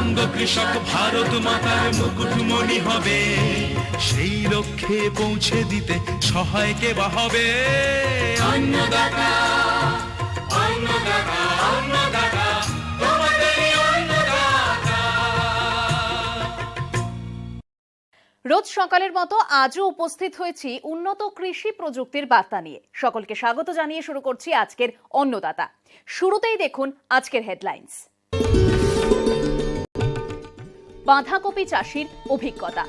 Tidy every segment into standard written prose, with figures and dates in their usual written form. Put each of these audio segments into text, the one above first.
বঙ্গ কৃষক ভারত মাতার মুকুটমণি হবে, সেই লক্ষ্যে পৌঁছে দিতে সহায় কে বা হবে? অন্নদাতা, অন্নদাতা, অন্নদাতা, তোমাদেরই অন্নদাতা। রোজ সকালের মতো আজও উপস্থিত হয়েছি উন্নত কৃষি প্রযুক্তির বার্তা নিয়ে। সকলকে স্বাগত জানিয়ে শুরু করছি আজকের অন্নদাতা। শুরুতেই দেখুন আজকের হেডলাইন্স। বাঁধাকপি চাষির অভিজ্ঞতা।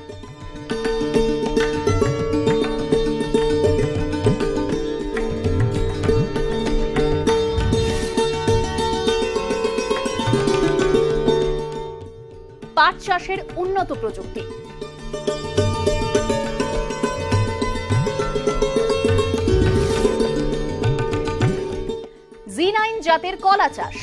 পাট চাষের উন্নত প্রযুক্তি। জি9 জাতের কলা চাষ।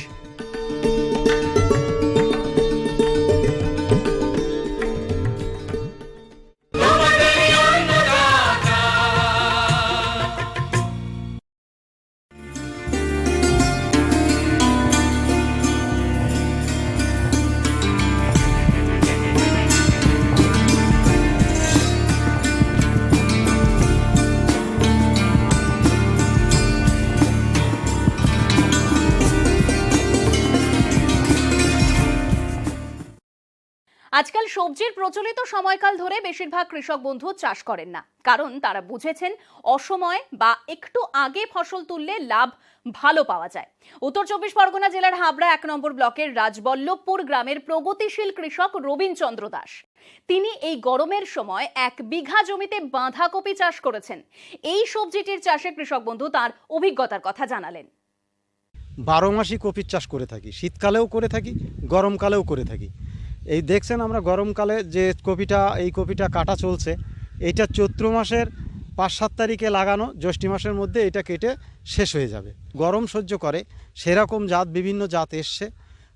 আজকাল সবজির প্রচলিত সময়কাল ধরে বেশিরভাগ কৃষক বন্ধু চাষ করেন না, কারণ তারা বুঝেছেন অসময়ে বা একটু আগে ফসল তুললে লাভ ভালো পাওয়া যায়। উত্তর 24 পরগনা জেলার হাবড়া 1 নম্বর ব্লকের রাজবল্লভপুর গ্রামের প্রগতিশীল কৃষক রবীন চন্দ্র দাস, তিনি এই গরমের সময় 1 বিঘা জমিতে বাঁধাকপি চাষ করেছেন। এই সবজিটির চাষে কৃষক বন্ধু তার অভিজ্ঞতার কথা জানালেন। 12 মাসই কপির চাষ করে থাকি, শীতকালেও করে থাকি, গরমকালেও করে থাকি। এই দেখছেন আমরা গরমকালে যে এই কপিটা কাটা চলছে, এইটা চৈত্র মাসের 5-7 তারিখে লাগানো, জ্যৈষ্ঠ মাসের মধ্যে এটা কেটে শেষ হয়ে যাবে। গরম সহ্য করে সেরকম জাত, বিভিন্ন জাত এসছে।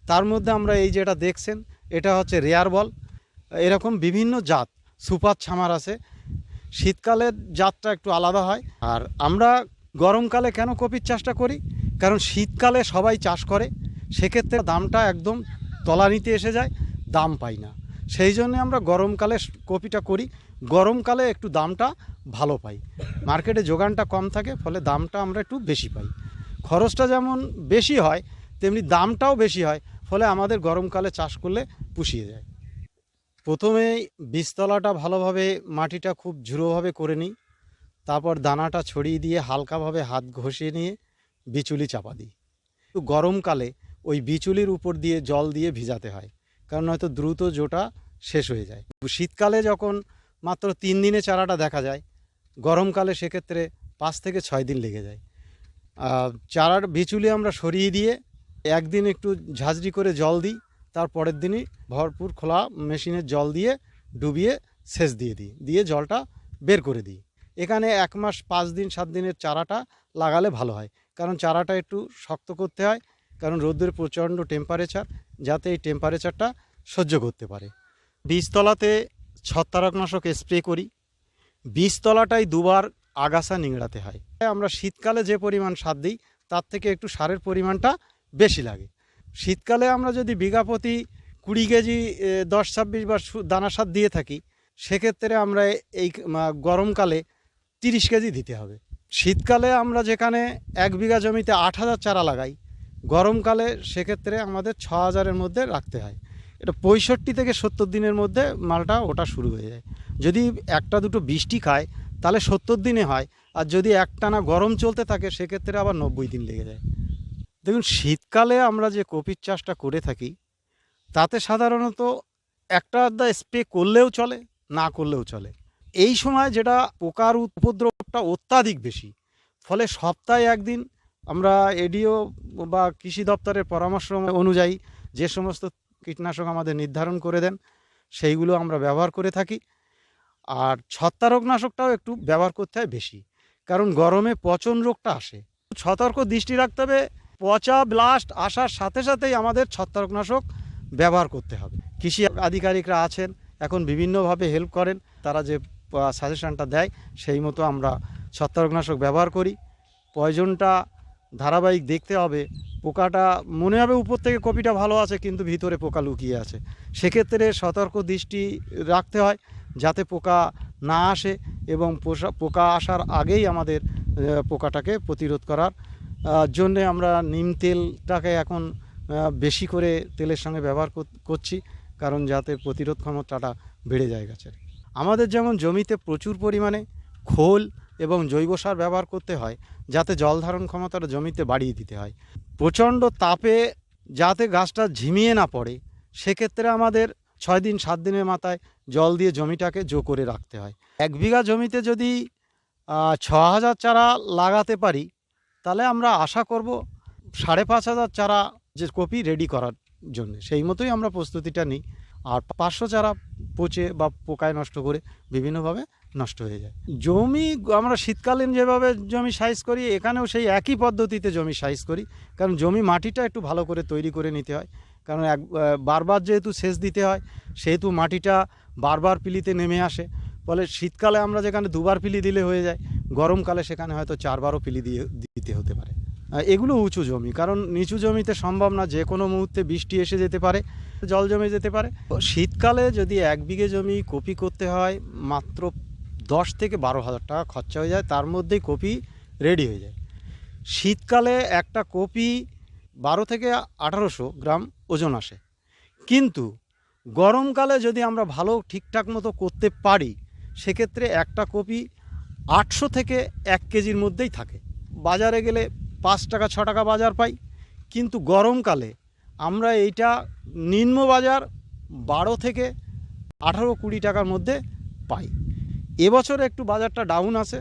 তার মধ্যে আমরা এই যেটা দেখছেন এটা হচ্ছে রেয়ার বল, এরকম বিভিন্ন জাত, সুপার ছামার আছে। শীতকালের জাতটা একটু আলাদা হয়। আর আমরা গরমকালে কেন কপির চাষটা করি, কারণ শীতকালে সবাই চাষ করে, সেক্ষেত্রে দামটা একদম তলানিতে এসে যায়, দাম পাই না। সেই জন্য আমরা গরমকালে কপিটা করি, গরমকালে একটু দামটা ভালো পাই, মার্কেটে যোগানটা কম থাকে, ফলে দামটা আমরা একটু বেশি পাই। খরচটা যেমন বেশি হয় তেমনি দামটাও বেশি হয়, ফলে আমাদের গরমকালে চাষ করলে পুষিয়ে যায়। প্রথমেই বীজতলাটা ভালোভাবে মাটিটা খুব ঝুড়োভাবে করে নিই, তারপর দানাটা ছড়িয়ে দিয়ে হালকাভাবে হাত ঘষিয়ে নিয়ে বিচুলি চাপা দিই। গরমকালে ওই বিচুলির উপর দিয়ে জল দিয়ে ভিজাতে হয়, কারণ হয়তো দ্রুত জোটা শেষ হয়ে যায়। শীতকালে যখন মাত্র 3 দিনে চারাটা দেখা যায়, গরমকালে সেক্ষেত্রে 5 থেকে 6 দিন লেগে যায়। চারার বিচুলি আমরা সরিয়ে দিয়ে একদিন একটু ঝাঁঝরি করে জল দিই, তার পরের দিনই ভরপুর খোলা মেশিনের জল দিয়ে ডুবিয়ে সেচ দিয়ে জলটা বের করে দিই। এখানে 1 মাস 5 দিন 7 দিনের চারাটা লাগালে ভালো হয়, কারণ চারাটা একটু শক্ত করতে হয়, কারণ রোদের প্রচণ্ড টেম্পারেচার, যাতে এই টেম্পারেচারটা সহ্য করতে পারে। বীজতলাতে ছত্রাকনাশক স্প্রে করি, বীজতলাটাই 2 বার আগাছা নিংড়াতে হয়। আমরা শীতকালে যে পরিমাণ সার দিই তার থেকে একটু সারের পরিমাণটা বেশি লাগে। শীতকালে আমরা যদি বিঘা প্রতি 20 কেজি 10-26 বার দানা সার দিয়ে থাকি, সেক্ষেত্রে আমরা এই গরমকালে 30 কেজি দিতে হবে। শীতকালে আমরা যেখানে 1 বিঘা জমিতে 8000 চারা লাগাই, গরমকালে সেক্ষেত্রে আমাদের 6000-এর মধ্যে রাখতে হয়। এটা 65 থেকে 70 দিনের মধ্যে মালটা ওটা শুরু হয়ে যায়। যদি 1-2 বৃষ্টি খায় তাহলে 70 দিনে হয়, আর যদি একটানা গরম চলতে থাকে সেক্ষেত্রে আবার 90 দিন লেগে যায়। দেখুন, শীতকালে আমরা যে কপির চাষটা করে থাকি তাতে সাধারণত একটা আধটা স্প্রে করলেও চলে, না করলেও চলে। এই সময় যেটা পোকার উপদ্রবটা অত্যাধিক বেশি, ফলে সপ্তাহে 1 দিন আমরা এডিও বা কৃষি দপ্তরের পরামর্শ অনুযায়ী যে সমস্ত কীটনাশক আমাদের নির্ধারণ করে দেন সেইগুলো আমরা ব্যবহার করে থাকি। আর ছত্রাকনাশকটাও একটু ব্যবহার করতে হয় বেশি, কারণ গরমে পচন রোগটা আসে। সতর্ক দৃষ্টি রাখতে হবে, পচা ব্লাস্ট আসার সাথে সাথেই আমাদের ছত্রাকনাশক ব্যবহার করতে হবে। কৃষি আধিকারিকরা আছেন, এখন বিভিন্নভাবে হেল্প করেন, তারা যে সাজেশনটা দেয় সেই মতো আমরা ছত্রাকনাশক ব্যবহার করি। প্রয়োজনটা ধারাবাহিক দেখতে হবে, পোকাটা মনে হবে উপর থেকে কপিটা ভালো আছে কিন্তু ভিতরে পোকা লুকিয়ে আছে। সেক্ষেত্রে সতর্ক দৃষ্টি রাখতে হয় যাতে পোকা না আসে এবং পোকা আসার আগেই আমাদের পোকাটাকে প্রতিরোধ করার জন্যে আমরা নিম তেলটাকে এখন বেশি করে তেলের সঙ্গে ব্যবহার করছি, কারণ যাতে প্রতিরোধ ক্ষমতাটা বেড়ে যায় গাছের। আমাদের যেমন জমিতে প্রচুর পরিমাণে খোল এবং জৈব সার ব্যবহার করতে হয় যাতে জল ধারণ ক্ষমতাটা জমিতে বাড়িয়ে দিতে হয়। প্রচণ্ড তাপে যাতে গাছটা ঝিমিয়ে না পড়ে সেক্ষেত্রে আমাদের 6 দিন 7 দিনের মাথায় জল দিয়ে জমিটাকে জো করে রাখতে হয়। 1 বিঘা জমিতে যদি 6000 চারা লাগাতে পারি তাহলে আমরা আশা করব 5500 চারা যে কপি রেডি করার জন্য, সেই মতোই আমরা প্রস্তুতিটা নিই। আর 500 চারা পচে বা পোকায় নষ্ট করে বিভিন্নভাবে নষ্ট হয়ে যায়। জমি আমরা শীতকালীন যেভাবে জমি সাইজ করি এখানেও সেই একই পদ্ধতিতে জমি সাইজ করি, কারণ জমি মাটিটা একটু ভালো করে তৈরি করে নিতে হয়, কারণ বারবার যেহেতু সেচ দিতে হয় সেহেতু মাটিটা বারবার পিলিতে নেমে আসে। ফলে শীতকালে আমরা যেখানে 2বার পিলি দিলে হয়ে যায়, গরমকালে সেখানে হয়তো 4বারও পিলি দিতে হতে পারে। এগুলো উঁচু জমি, কারণ নিচু জমিতে সম্ভব না, যে কোনো মুহূর্তে বৃষ্টি এসে যেতে পারে, জল জমে যেতে পারে। শীতকালে যদি 1 বিঘে জমি কপি করতে হয় মাত্র 10 থেকে 12 হাজার টাকা খরচা হয়ে যায়, তার মধ্যেই কপি রেডি হয়ে যায়। শীতকালে একটা কপি 12 থেকে 1800 গ্রাম ওজন আসে, কিন্তু গরমকালে যদি আমরা ভালো ঠিকঠাক মতো করতে পারি সেক্ষেত্রে একটা কপি 800 থেকে 1 কেজির মধ্যেই থাকে। বাজারে গেলে 5 টাকা 6 টাকা বাজার পাই, কিন্তু গরমকালে আমরা এইটা নিম্ন বাজার 12 থেকে 18-20 টাকার মধ্যে পাই। এবছর একটু বাজারটা ডাউন আছে,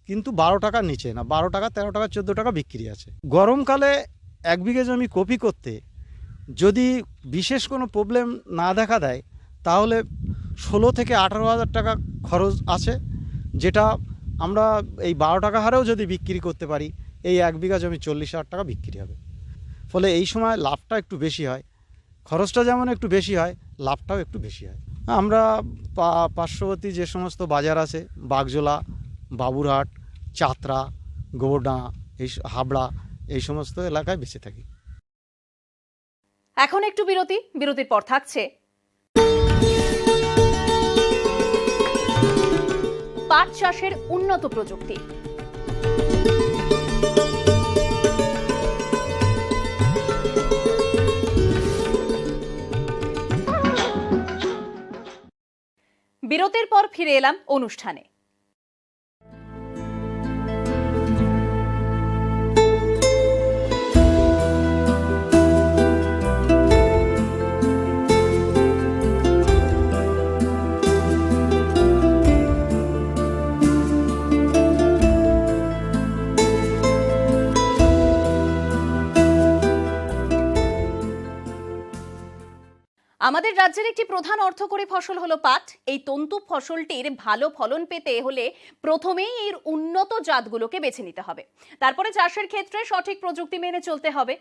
কিন্তু 12 টাকার নিচে না, 12 টাকা 13 টাকা 14 টাকা বিক্রি আছে। গরমকালে 1 বিঘে জমি কপি করতে যদি বিশেষ কোনো প্রবলেম না দেখা দেয় তাহলে 16 থেকে 18 হাজার টাকা খরচ আছে, যেটা আমরা এই 12 টাকা হারেও যদি বিক্রি করতে পারি এই 1 বিঘা জমি 40,000 টাকা বিক্রি হবে। ফলে এই সময় লাভটা একটু বেশি হয়, খরচটা যেমন একটু বেশি হয় লাভটাও একটু বেশি হয়। আমরা পার্শ্ববর্তী যে সমস্ত বাজার আছে, বাগজোলা, বাবুরহাট, চাতরা, গোবরডাঙ্গা, এই হাবড়া, এই সমস্ত এলাকায় বেঁচে থাকি। এখন একটু বিরতির পর থাকছে পাট চাষের উন্নত প্রযুক্তি। বিরতির পর ফিরে এলাম অনুষ্ঠানে। আমাদের রাজ্যের একটি প্রধান অর্থকরী ফসল হলো পাট। এই তন্তু ফসলটির ভালো ফলন পেতে হলে প্রথমেই এর উন্নত জাতগুলোকে বেছে নিতে হবে, তারপরে চাষের ক্ষেত্রে সঠিক প্রযুক্তি মেনে চলতে হবে।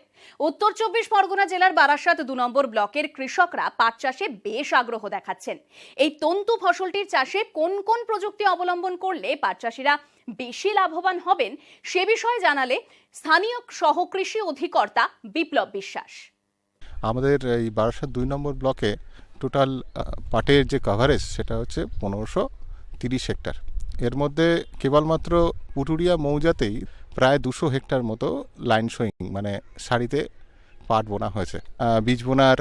উত্তর 24 পরগনা জেলার বারাসাত 2 নম্বর ব্লকের কৃষকরা পাট চাষে বেশ আগ্রহ দেখাচ্ছেন। এই তন্তু ফসলটির চাষে কোন কোন প্রযুক্তি অবলম্বন করলে পাট চাষিরা বেশি লাভবান হবেন সে বিষয়ে জানালে স্থানীয় সহকৃষি অধিকর্তা বিপ্লব বিশ্বাস। আমাদের এই বারাসাত 2 নম্বর ব্লকে টোটাল পাটের যে কভারেজ সেটা হচ্ছে 1530 হেক্টর। এর মধ্যে কেবলমাত্র পুটুরিয়া মৌজাতেই প্রায় 200 হেক্টর মতো লাইন সোয়িং মানে সারিতে পাট বোনা হয়েছে। বীজ বোনার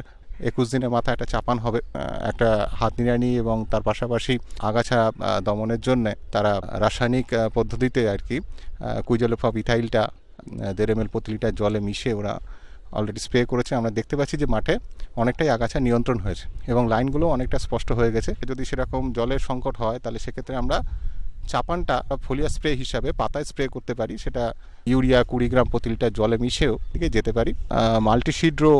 21 দিনের মাথায় একটা চাপান হবে, একটা হাত নিড়ানি এবং তার পাশাপাশি আগাছা দমনের জন্য তারা রাসায়নিক পদ্ধতিতে আর কি কুইজলোফা ইথাইলটা 1.5 ml প্রতি লিটার জলে মিশিয়ে ওরা অলরেডি স্প্রে করেছে। আমরা দেখতে পাচ্ছি যে মাঠে অনেকটাই আগাছা নিয়ন্ত্রণ হয়েছে এবং লাইনগুলো অনেকটা স্পষ্ট হয়ে গেছে। যদি সেরকম জলের সংকট হয় তাহলে সেক্ষেত্রে আমরা চাপানটা ফোলিয়া স্প্রে হিসাবে পাতায় স্প্রে করতে পারি, সেটা ইউরিয়া 20 গ্রাম প্রতি লিটার জলে মিশেও দিকে যেতে পারি। মাল্টি সিড্রো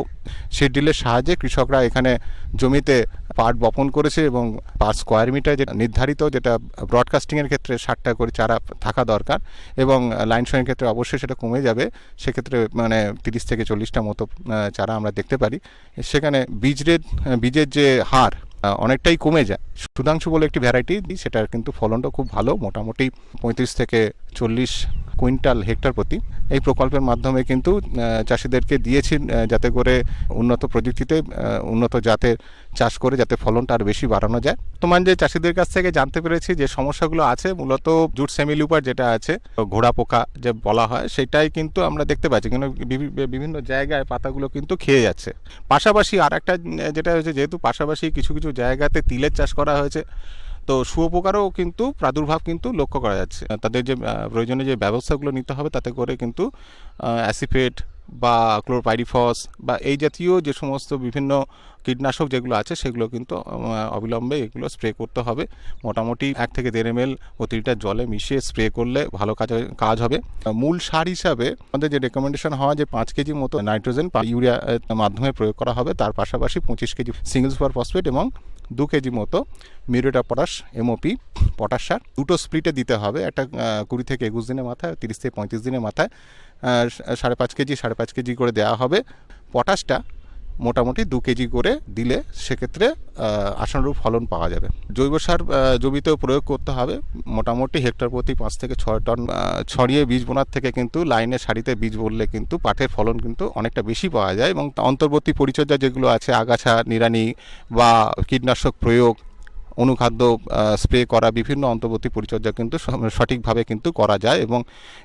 সিড ড্রিলের সাহায্যে কৃষকরা এখানে জমিতে পাট বপন করেছে এবং পার স্কোয়ার মিটার যেটা নির্ধারিত, যেটা ব্রডকাস্টিংয়ের ক্ষেত্রে 60 টাকা করে চারা থাকা দরকার এবং লাইন শোয়ের ক্ষেত্রে অবশ্যই সেটা কমে যাবে, সেক্ষেত্রে মানে 30 থেকে 40টা মতো চারা আমরা দেখতে পারি। সেখানে বীজের যে হার অনেকটাই কমে যায়। সুধাংশু বলে একটি ভ্যারাইটি, সেটার কিন্তু ফলনটা খুব ভালো, মোটামুটি 35 থেকে 40 কুইন্টাল হেক্টর প্রতি। এই প্রকল্পের মাধ্যমে কিন্তু চাষিদেরকে দিয়েছি যাতে করে উন্নত প্রযুক্তিতে উন্নত জাতের চাষ করে যাতে ফলনটা আর বেশি বাড়ানো যায়। বর্তমান যে চাষিদের কাছ থেকে জানতে পেরেছি যে সমস্যাগুলো আছে, মূলত জুট সেমিলুপার যেটা আছে, ঘোড়া পোকা যে বলা হয়, সেটাই কিন্তু আমরা দেখতে পাচ্ছি, কিন্তু বিভিন্ন জায়গায় পাতাগুলো কিন্তু খেয়ে যাচ্ছে। পাশাপাশি আর একটা যেটা হচ্ছে, যেহেতু পাশাপাশি কিছু কিছু জায়গাতে তিলের চাষ করা হয়েছে, তো শুয়োপোকারও কিন্তু প্রাদুর্ভাব কিন্তু লক্ষ্য করা যাচ্ছে। তাদের যে প্রয়োজনীয় যে ব্যবস্থাগুলো নিতে হবে, তাতে করে কিন্তু অ্যাসিফেট বা ক্লোরপাইরিফস বা এই জাতীয় যে সমস্ত বিভিন্ন কীটনাশক যেগুলো আছে, সেগুলো কিন্তু অবিলম্বে এগুলো স্প্রে করতে হবে। মোটামুটি 1 থেকে 1.5 ml প্রতি লিটার জলে মিশিয়ে স্প্রে করলে ভালো কাজ হবে। মূল সার হিসাবে আমাদের যে রেকমেন্ডেশন হয় যে 5 কেজি মতো নাইট্রোজেন ইউরিয়া মাধ্যমে প্রয়োগ করা হবে, তার পাশাপাশি 25 কেজি সিঙ্গেল সুপার ফসফেট এবং 2 কেজি মতো muriate of potash MOP potash সার দুটো স্প্লিটে দিতে হবে। একটা 20 থেকে 21 দিনের মাথায়, 30 থেকে 35 দিনের মাথায় 5.5 কেজি করে দেওয়া হবে। পটাশটা মোটামুটি 2 কেজি করে দিলে সেক্ষেত্রে আশানুরূপ ফলন পাওয়া যাবে। জৈব সার জমিতেও প্রয়োগ করতে হবে। মোটামুটি হেক্টর প্রতি 5 থেকে 6 টন ছড়িয়ে বীজ বোনার থেকে কিন্তু লাইনে সারিতে বীজ বললে কিন্তু পাটের ফলন কিন্তু অনেকটা বেশি পাওয়া যায়। এবং অন্তর্বর্তী পরিচর্যা যেগুলো আছে, আগাছা নিড়ানি বা কীটনাশক প্রয়োগ, অনুখাদ্য স্প্রে করা, বিভিন্ন অন্তর্বর্তী পরিচর্যা কিন্তু সঠিকভাবে কিন্তু করা যায়। এবং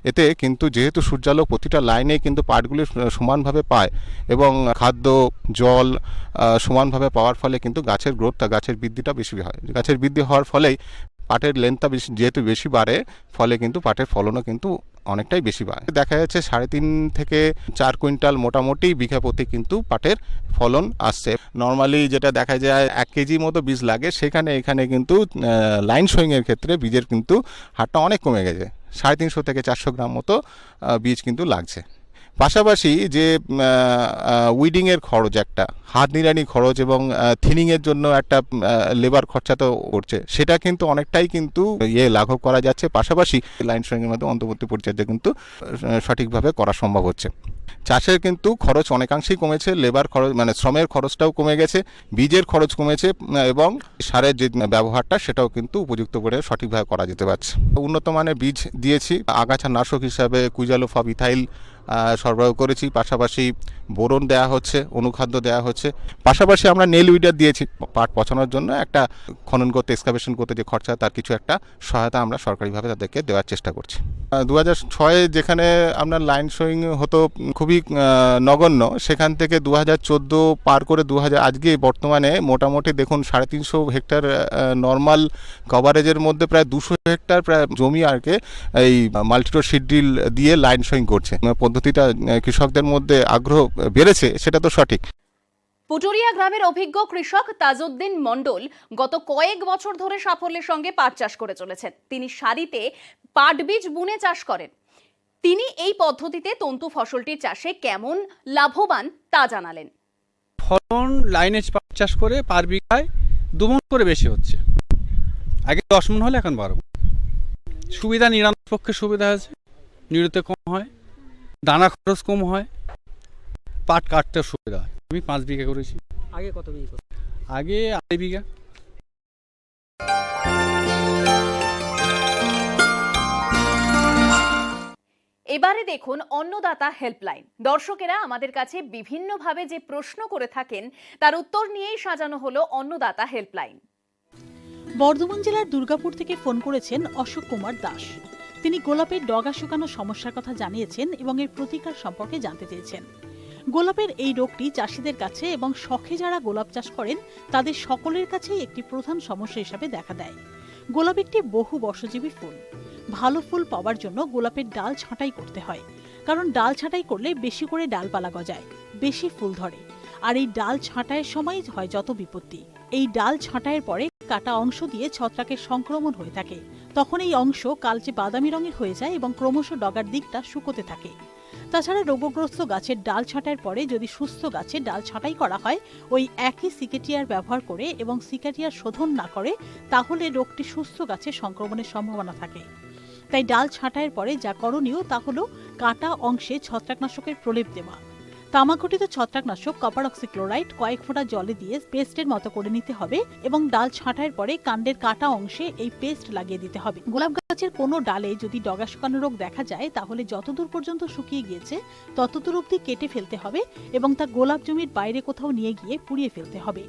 এতে কিন্তু যেহেতু সূর্যালোক প্রতিটা লাইনে কিন্তু পাটগুলি সমানভাবে পায় এবং খাদ্য জল সমানভাবে পাওয়ার ফলে কিন্তু গাছের গ্রোথটা, গাছের বৃদ্ধিটা বেশি হয়। গাছের বৃদ্ধি হওয়ার ফলেই পাটের লেন্থটা যেহেতু বেশি বাড়ে, ফলে কিন্তু পাটের ফলনও কিন্তু অনেকটাই বেশি বাড়ে। দেখা যাচ্ছে 3.5 থেকে 4 কুইন্টাল মোটামুটি বিঘা প্রতি কিন্তু পাটের ফলন আসছে। নর্মালি যেটা দেখা যায় 1 কেজি মতো বীজ লাগে, এখানে কিন্তু লাইন সোয়িংয়ের ক্ষেত্রে বীজের কিন্তু হারটা অনেক কমে গেছে। 350 থেকে 400 গ্রাম মতো বীজ কিন্তু লাগছে। পাশাপাশি যে উইডিংয়ের খরচ, একটা হাত নিড়ানি খরচ এবং থিনিংয়ের জন্য একটা লেবার খরচা তো করছে, সেটা কিন্তু অনেকটাই কিন্তু লাঘব করা যাচ্ছে। পাশাপাশি লাইন সোয়িংয়ের মধ্যে অন্তর্বর্তী পরিচর্যা কিন্তু সঠিকভাবে করা সম্ভব হচ্ছে। চাষের কিন্তু খরচ অনেকাংশেই কমেছে, লেবার খরচ মানে শ্রমের খরচটাও কমে গেছে, বীজের খরচ কমেছে এবং সারের যে ব্যবহারটা সেটাও কিন্তু উপযুক্ত করে সঠিকভাবে করা যেতে পারছে। উন্নত মানের বীজ দিয়েছি, আগাছা নাশক হিসাবে কুইজালোফা ইথাইল সরবরাহ করেছি, পাশাপাশি বোরন দেওয়া হচ্ছে, অনুখাদ্য দেওয়া হচ্ছে, পাশাপাশি আমরা নেল উইডার দিয়েছি। পাট পচানোর জন্য একটা খনন করতে, এক্সকাভেশন করতে যে খরচা, তার কিছু একটা সহায়তা আমরা সরকারিভাবে তাদেরকে দেওয়ার চেষ্টা করছি। 2006 যেখানে আপনার লাইন সোয়িং হতো খুবই নগণ্য, সেখান থেকে 2014 পার করে আজকে বর্তমানে মোটামুটি দেখুন 350 হেক্টর নর্মাল কভারেজের মধ্যে প্রায় 200 হেক্টর প্রায় জমি আরকে এই মাল্টিডোর সিড ড্রিল দিয়ে লাইন সোয়িং করছে। পদ্ধতিটা কৃষকদের মধ্যে আগ্রহ বেড়েছে, সেটা তো সঠিক। পুটুরিয়া গ্রামের অভিজ্ঞ কৃষক তাজউদ্দিন মণ্ডল গত কয়েক বছর ধরে সাফল্যের সঙ্গে পাট চাষ করে চলেছেন। তিনি সারিতে পাট বীজ বুনে চাষ করেন। তিনি এই পদ্ধতিতে তন্তু ফসলটির চাষে কেমন লাভবান তা জানালেন। ফলন লাইনে পাট চাষ করে পার বিঘায় 2 মণ করে বেশি হচ্ছে। আগে 10 মণ হলে এখন 12 মণ। সুবিধা, নিরানোর পক্ষে সুবিধা আছে, নিড়তে কম হয়, দানা খরচ কম হয়, পাট কাটতেও সুবিধা হয়। আমি 5 বিঘা করেছি। আগে কত বিঘা? আগে 2.5 বিঘা। এবারে দেখুন অন্নদাতা হেল্পলাইন। দর্শকেরা আমাদের কাছে বিভিন্নভাবে যে প্রশ্ন করে থাকেন, তার উত্তর নিয়েই সাজানো হলো অন্নদাতা হেল্পলাইন। বর্ধমান জেলার দুর্গাপুর থেকে ফোন করেছেন অশোক কুমার দাস। তিনি গোলাপের ডগা শুকানো সমস্যার কথা জানিয়েছেন এবং এর প্রতিকার সম্পর্কে জানতে চেয়েছেন। গোলাপের এই রোগটি চাষিদের কাছে এবং শখে যারা গোলাপ চাষ করেন তাদের সকলের কাছেই একটি প্রধান সমস্যা হিসাবে দেখা দেয়। গোলাপ একটি বহু বর্ষজীবী ফুল। ভালো ফুল পাওয়ার জন্য গোলাপের ডাল ছাঁটাই করতে হয়, কারণ ডাল ছাঁটাই করলে বেশি করে ডালপালা গজায়, বেশি ফুল ধরে। আর এই ডাল ছাঁটাইয়ের সময় হয় যত বিপত্তি। এই ডাল ছাঁটাইয়ের পরে কাটা অংশ দিয়ে ছত্রাকের সংক্রমণ হয়ে থাকে। তখন এই অংশ কালচে বাদামি রঙের হয়ে যায় এবং ক্রমশ ডগার দিকটা শুকোতে থাকে। তাছাড়া রোগগ্রস্ত গাছের ডাল ছাঁটাইয়ের পরে যদি সুস্থ গাছের ডাল ছাঁটাই করা হয় ওই একই সিকেটিয়ার ব্যবহার করে এবং সিকেটিয়ার শোধন না করে, তাহলে রোগটি সুস্থ গাছে সংক্রমণের সম্ভাবনা থাকে। তাই ডাল ছাঁটাইয়ের পরে যা করণীয় তা হলো কাটা অংশে ছত্রাকনাশকের প্রলেপ দেওয়া। তামাকঘটিত ছত্রাকনাশক কপার অক্সিক্লোরাইড কয়েক ফোঁটা জলে দিয়ে পেস্টের মতো করে নিতে হবে এবং ডাল ছাঁটাইয়ের পরে কাণ্ডের কাটা অংশে এই পেস্ট লাগিয়ে দিতে হবে। গোলাপ গাছের কোনো ডালে যদি ডগা শুকানো রোগ দেখা যায় তাহলে যতদূর পর্যন্ত শুকিয়ে গিয়েছে ততদূর অবধি কেটে ফেলতে হবে এবং তা গোলাপ জমির বাইরে কোথাও নিয়ে গিয়ে পুড়িয়ে ফেলতে হবে।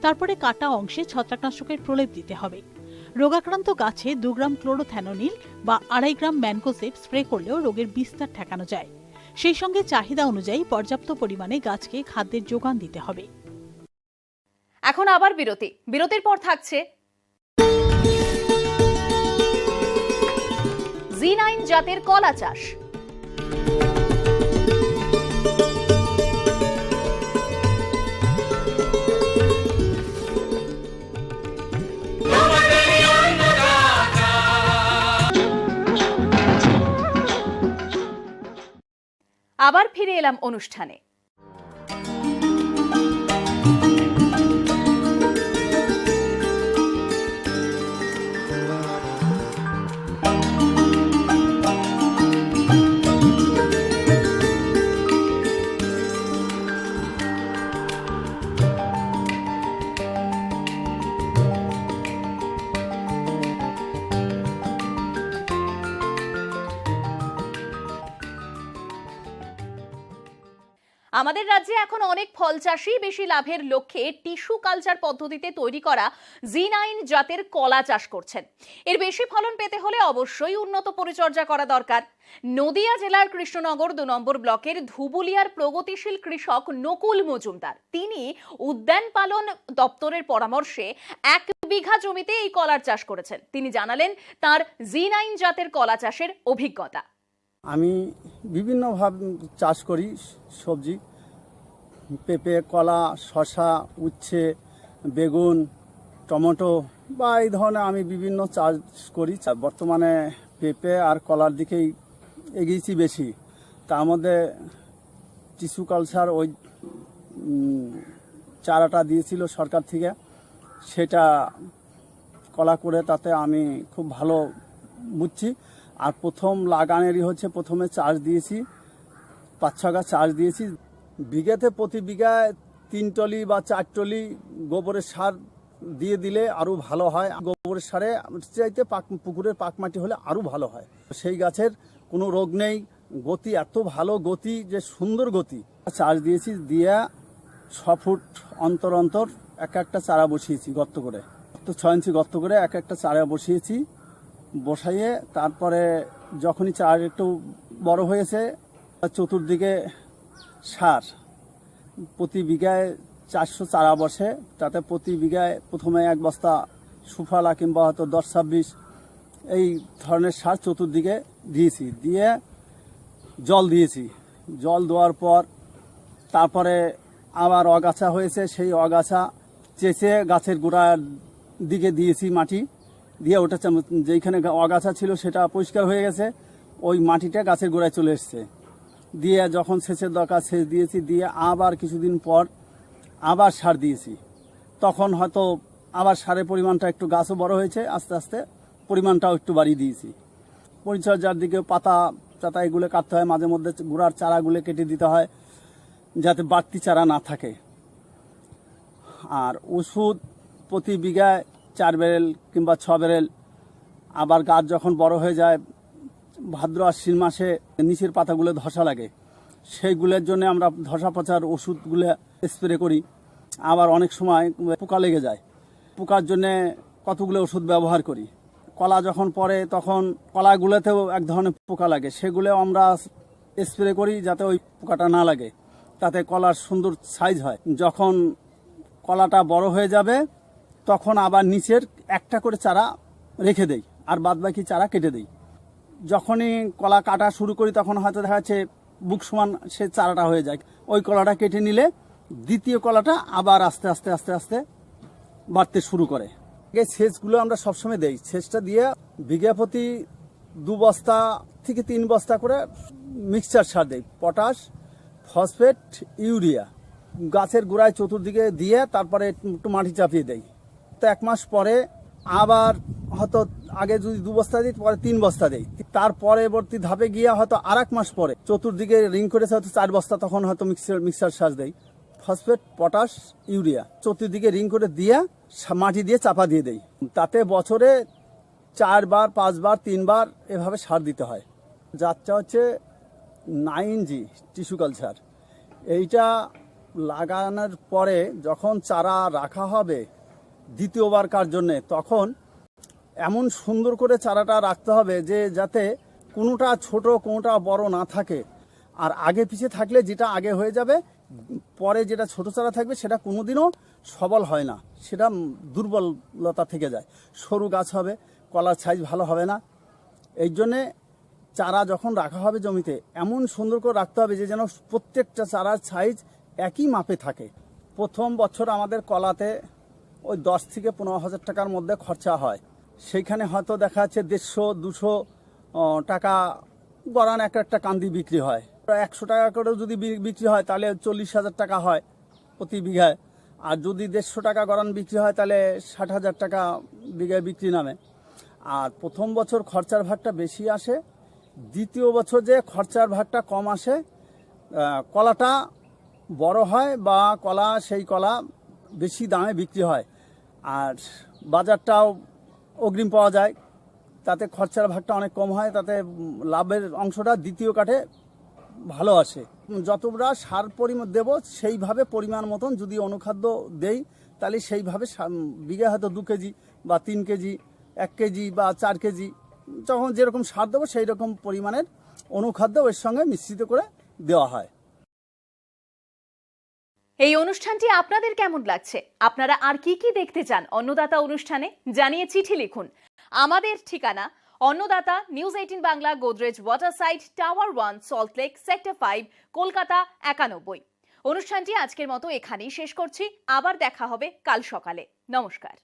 তারপরে কাটা অংশে ছত্রাকনাশকের প্রলেপ দিতে হবে। রোগাক্রান্ত গাছে 2 গ্রাম ক্লোরোথ্যানোনিল বা 2.5 গ্রাম ম্যানকোজেব স্প্রে করলেও রোগের বিস্তার ঠেকানো যায়। সেই সঙ্গে চাহিদা অনুযায়ী পর্যাপ্ত পরিমাণে গাছকে খাদ্যের যোগান দিতে হবে। এখন আবার বিরতির পর থাকছে Z9 জাতের কলা চাষ। আবার ফিরে এলাম অনুষ্ঠানে। আমাদের রাজ্যে এখন অনেক ফল চাষী বেশি লাভের লক্ষ্যে টিস্যু কালচার পদ্ধতিতে তৈরি করা Z9 জাতের কলা চাষ করছেন। এর বেশি ফলন পেতে হলে অবশ্যই উন্নত পরিচর্যা করা দরকার। নদিয়া জেলার কৃষ্ণনগর 2 নম্বর ব্লকের ধুবুলিয়ার প্রগতিশীল কৃষক নকুল মজুমদার তিনি উদ্যান পালন দপ্তরের পরামর্শে 1 বিঘা জমিতে এই কলার চাষ করেছেন। তিনি জানালেন তার Z9 জাতের কলা চাষের অভিজ্ঞতা। আমি বিভিন্নভাবে চাষ করি, সবজি, পেঁপে, কলা, শসা, উচ্ছে, বেগুন, টমেটো বা এই ধরনের আমি বিভিন্ন চাষ করি। বর্তমানে পেঁপে আর কলার দিকেই এগিয়েছি বেশি। তার মধ্যে টিস্যু কালচার ওই চারাটা দিয়েছিল সরকার থেকে, সেটা কলা করে তাতে আমি খুব ভালো বুঝছি। আর প্রথম লাগানেরই প্রথমে চাষ দিয়েছি, 5-6 গাছ চাষ দিয়েছি। বিঘাতে প্রতি বিঘায় 3 টলি বা 4 টলি গোবরের সার দিয়ে দিলে আরও ভালো হয়। গোবরের সারে চাইতে পুকুরের পাক মাটি হলে আরও ভালো হয়। সেই গাছের কোনো রোগ নেই, গতি এত ভালো, গতি যে সুন্দর গতি। চাষ দিয়েছি, দিয়ে 6 ফুট অন্তর অন্তর একটা চারা বসিয়েছি গর্ত করে, 6 ইঞ্চি গর্ত করে একটা চারা বসিয়েছি। বসাইয়ে তারপরে যখনই চারা একটু বড় হয়েছে চতুর্দিকে সার, প্রতি বিঘায় 400 চারা বসে, তাতে প্রতি বিঘায় প্রথমে 1 বস্তা সুফলা কিংবা হয়তো 10-26 এই ধরনের সার চতুর্দিকে দিয়েছি। দিয়ে জল দিয়েছি, জল দেওয়ার পর তারপরে আবার অগাছা হয়েছে, সেই অগাছা চেঁচে গাছের গোড়ার দিকে দিয়েছি মাটি দিয়ে। ওটা যেইখানে অগাছা ছিল সেটা পরিষ্কার হয়ে গেছে, ওই মাটিটা গাছের গোড়ায় চলে এসছে। দিয়ে যখন সেচের দরকার সেচ দিয়েছি, দিয়ে আবার কিছুদিন পর আবার সার দিয়েছি। তখন হয়তো আবার সারের পরিমাণটা একটু, গাছও বড় হয়েছে, আস্তে আস্তে পরিমাণটাও একটু বাড়িয়ে দিয়েছি। পরিচর্যার দিকে পাতা এগুলো কাটতে হয়, মাঝে মধ্যে গোড়ার চারাগুলো কেটে দিতে হয় যাতে বাড়তি চারা না থাকে। আর ওষুধ প্রতি বিঘায় 4 ব্যারেল কিংবা 6 ব্যারেল। আবার গাছ যখন বড় হয়ে যায় ভাদ্র আশ্বিন মাসে নিচের পাতাগুলো ধসা লাগে, সেইগুলোর জন্য আমরা ধসা পচার ওষুধগুলো স্প্রে করি। আবার অনেক সময় পোকা লেগে যায়, পোকার জন্যে কতগুলো ওষুধ ব্যবহার করি। কলা যখন পড়ে তখন কলাগুলোতেও এক ধরনের পোকা লাগে, সেগুলো আমরা স্প্রে করি যাতে ওই পোকাটা না লাগে, তাতে কলার সুন্দর সাইজ হয়। যখন কলাটা বড় হয়ে যাবে তখন আবার নিচের একটা করে চারা রেখে দেই, আর বাদবাকি চারা কেটে দেই। যখনই কলা কাটা শুরু করি তখন হয়তো দেখা যাচ্ছে বুক সমান সে চারাটা হয়ে যায়, ওই কলাটা কেটে নিলে দ্বিতীয় কলাটা আবার আস্তে আস্তে আস্তে আস্তে বাড়তে শুরু করে। এই সেচগুলো আমরা সবসময় দেই, সেচটা দিয়ে বিঘা প্রতি 2 বস্তা থেকে 3 বস্তা করে মিক্সচার সার দেই, পটাশ, ফসফেট, ইউরিয়া। গাছের গোড়ায় চতুর্দিকে দিয়ে তারপরে একটু মাটি চাপিয়ে দেই। তো 1 মাস পরে আবার হয়তো আগে যদি 2 বস্তা দিই পরে 3 বস্তা দেই, তার পরবর্তী ধাপে গিয়ে হয়তো আর 1 মাস পরে চতুর্দিকে রিং করেছে হয়তো 4 বস্তা, তখন হয়তো মিক্সার সার দেই, ফসফেট, পটাশ, ইউরিয়া চতুর্দিকে রিং করে দিয়ে মাটি দিয়ে চাপা দিয়ে দেই। তাতে বছরে 4 বার 5 বার 3 বার এভাবে সার দিতে হয়। যাত্রা হচ্ছে 9G টিস্যু কালচার। এইটা লাগানোর পরে যখন চারা রাখা হবে দ্বিতীয়বারকার জন্যে, তখন এমন সুন্দর করে চারাটা রাখতে হবে যে যাতে কোনোটা ছোট কোনোটা বড় না থাকে। আর আগে পিছিয়ে থাকলে যেটা আগে হয়ে যাবে, পরে যেটা ছোট চারা থাকবে সেটা কোনোদিনও সবল হয় না, সেটা দুর্বলতা থেকে যায়, সরু গাছ হবে, কলার সাইজ ভালো হবে না। এই জন্যে চারা যখন রাখা হবে জমিতে এমন সুন্দর করে রাখতে হবে যে যেন প্রত্যেকটা চারার সাইজ একই মাপে থাকে। প্রথম বছর আমাদের কলাতে ওই 10 থেকে 15,000 টাকার মধ্যে খরচা হয়। সেইখানে হয়তো দেখা যাচ্ছে 150-200 টাকা গড়ান একটা কান্দি বিক্রি হয়। 100 টাকা করেও যদি বিক্রি হয় তাহলে 40,000 টাকা হয় প্রতি বিঘায়। আর যদি 150 টাকা গড়ান বিক্রি হয় তাহলে 60,000 টাকা বিঘায় বিক্রি নামে। আর প্রথম বছর খরচার ভাগটা বেশি আসে, দ্বিতীয় বছর যে খরচার ভাগটা কম আসে, কলাটা বড় হয় বা সেই কলা বেশি দামে বিক্রি হয়, আর বাজারটাও অগ্রিম পাওয়া যায়, তাতে খরচার ভাগটা অনেক কম হয়, তাতে লাভের অংশটা দ্বিতীয় কাঠে ভালো আসে। যতটা সার পরিমাণ দেব সেইভাবে পরিমাণ মতন যদি অনুখাদ্য দেই তাহলে সেইভাবে বিঘা হয়তো 2 কেজি বা 3 কেজি 1 কেজি বা 4 কেজি যখন যেরকম সার দেবো সেই রকম পরিমাণের অনুখাদ্য এর সঙ্গে মিশ্রিত করে দেওয়া হয়। এই অনুষ্ঠানটি আপনাদের কেমন লাগছে? আপনারা আর কি কি দেখতে চান অন্নদাতা অনুষ্ঠানে? জানিয়ে চিঠি লিখুন। আমাদের ঠিকানা Annadata, news 18 Bangla, Godrej water side, tower 1, Salt Lake, sector 5, Kolkata 91। অনুষ্ঠানটি আজকের মতো এখানেই শেষ করছি। আবার দেখা হবে কাল সকালে। নমস্কার।